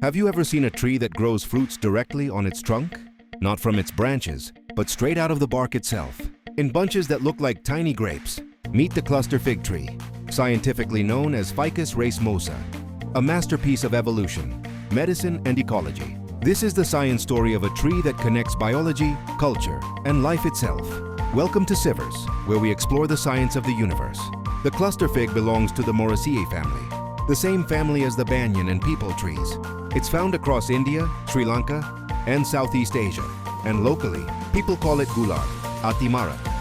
Have you ever seen a tree that grows fruits directly on its trunk? Not from its branches, but straight out of the bark itself, in bunches that look like tiny grapes. Meet the cluster fig tree, scientifically known as Ficus racemosa, a masterpiece of evolution, medicine, and ecology. This is the science story of a tree that connects biology, culture, and life itself. Welcome to Sciverse, where we explore the science of the universe. The cluster fig belongs to the Moraceae family, the same family as the banyan and peepal trees. It's found across India, Sri Lanka, and Southeast Asia, and locally, people call it Gular, Atti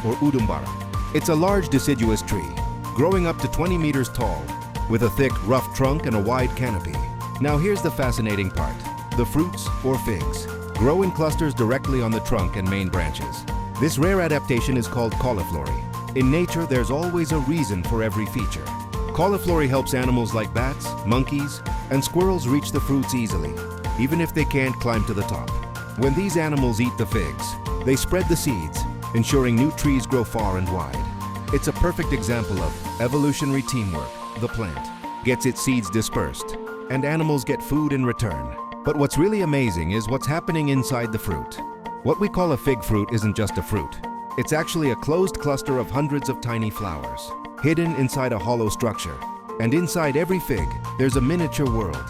or Udumbara. It's a large deciduous tree, growing up to 20 meters tall, with a thick, rough trunk and a wide canopy. Now here's the fascinating part. The fruits, or figs, grow in clusters directly on the trunk and main branches. This rare adaptation is called cauliflory. In nature, there's always a reason for every feature. Cauliflory helps animals like bats, monkeys, and squirrels reach the fruits easily, even if they can't climb to the top. When these animals eat the figs, they spread the seeds, ensuring new trees grow far and wide. It's a perfect example of evolutionary teamwork. The plant gets its seeds dispersed, and animals get food in return. But what's really amazing is what's happening inside the fruit. What we call a fig fruit isn't just a fruit. It's actually a closed cluster of hundreds of tiny flowers, hidden inside a hollow structure. And inside every fig, there's a miniature world,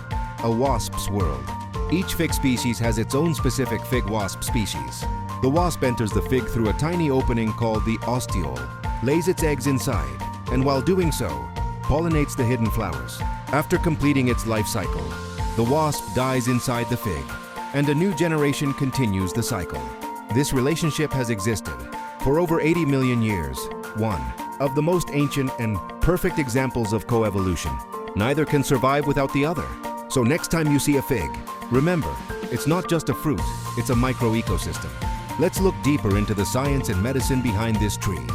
a wasp's world. Each fig species has its own specific fig wasp species. The wasp enters the fig through a tiny opening called the ostiole, lays its eggs inside, and while doing so, pollinates the hidden flowers. After completing its life cycle, the wasp dies inside the fig, and a new generation continues the cycle. This relationship has existed for over 80 million years, one of the most ancient and perfect examples of coevolution. Neither can survive without the other. So next time you see a fig, remember, it's not just a fruit, it's a micro-ecosystem. Let's look deeper into the science and medicine behind this tree.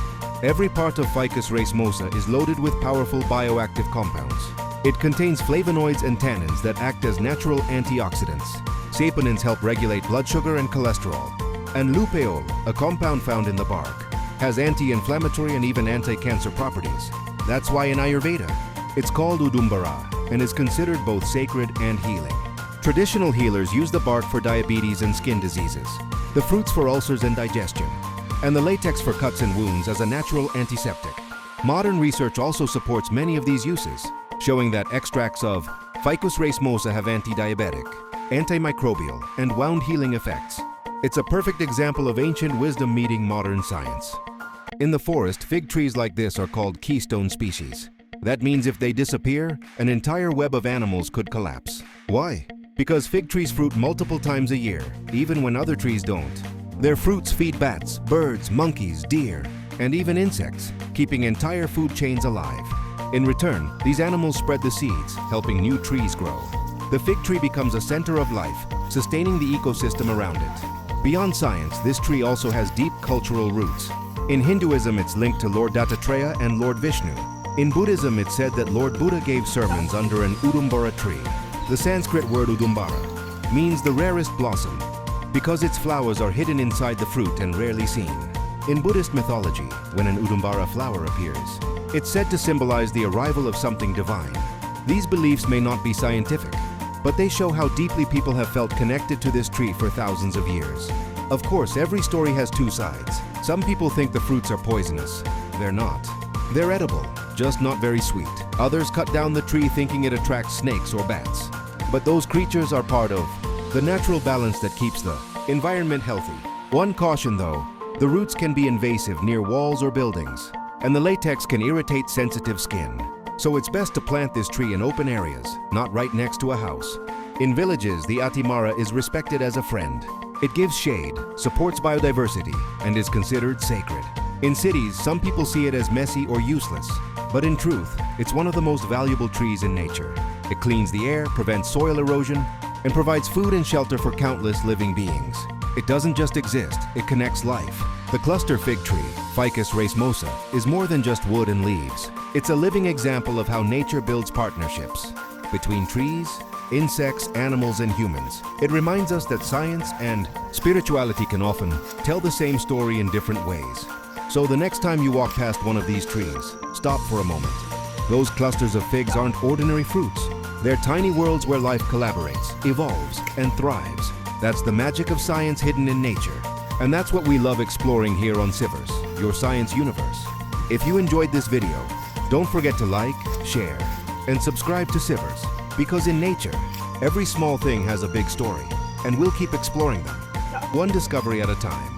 Every part of Ficus racemosa is loaded with powerful bioactive compounds. It contains flavonoids and tannins that act as natural antioxidants. Saponins help regulate blood sugar and cholesterol. And luteol, a compound found in the bark, has anti-inflammatory and even anti-cancer properties. That's why in Ayurveda, it's called Udumbara and is considered both sacred and healing. Traditional healers use the bark for diabetes and skin diseases, the fruits for ulcers and digestion, and the latex for cuts and wounds as a natural antiseptic. Modern research also supports many of these uses, showing that extracts of Ficus racemosa have anti-diabetic, antimicrobial, and wound-healing effects. It's a perfect example of ancient wisdom meeting modern science. In the forest, fig trees like this are called keystone species. That means if they disappear, an entire web of animals could collapse. Why? Because fig trees fruit multiple times a year, even when other trees don't. Their fruits feed bats, birds, monkeys, deer, and even insects, keeping entire food chains alive. In return, these animals spread the seeds, helping new trees grow. The fig tree becomes a center of life, sustaining the ecosystem around it. Beyond science, this tree also has deep cultural roots. In Hinduism, it's linked to Lord Dattatreya and Lord Vishnu. In Buddhism, it's said that Lord Buddha gave sermons under an Udumbara tree. The Sanskrit word Udumbara means the rarest blossom, because its flowers are hidden inside the fruit and rarely seen. In Buddhist mythology, when an Udumbara flower appears, it's said to symbolize the arrival of something divine. These beliefs may not be scientific, but they show how deeply people have felt connected to this tree for thousands of years. Of course, every story has two sides. Some people think the fruits are poisonous. They're not. They're edible, just not very sweet. Others cut down the tree thinking it attracts snakes or bats. But those creatures are part of the natural balance that keeps the environment healthy. One caution though, the roots can be invasive near walls or buildings, and the latex can irritate sensitive skin. So it's best to plant this tree in open areas, not right next to a house. In villages, the Atti is respected as a friend. It gives shade, supports biodiversity, and is considered sacred. In cities, some people see it as messy or useless, but in truth, it's one of the most valuable trees in nature. It cleans the air, prevents soil erosion, and provides food and shelter for countless living beings. It doesn't just exist, it connects life. The cluster fig tree, Ficus racemosa, is more than just wood and leaves. It's a living example of how nature builds partnerships between trees, insects, animals, and humans. It reminds us that science and spirituality can often tell the same story in different ways. So the next time you walk past one of these trees, stop for a moment. Those clusters of figs aren't ordinary fruits. They're tiny worlds where life collaborates, evolves, and thrives. That's the magic of science hidden in nature. And that's what we love exploring here on Sciverse, your science universe. If you enjoyed this video, don't forget to like, share, and subscribe to Sciverse. Because in nature, every small thing has a big story, and we'll keep exploring them, one discovery at a time.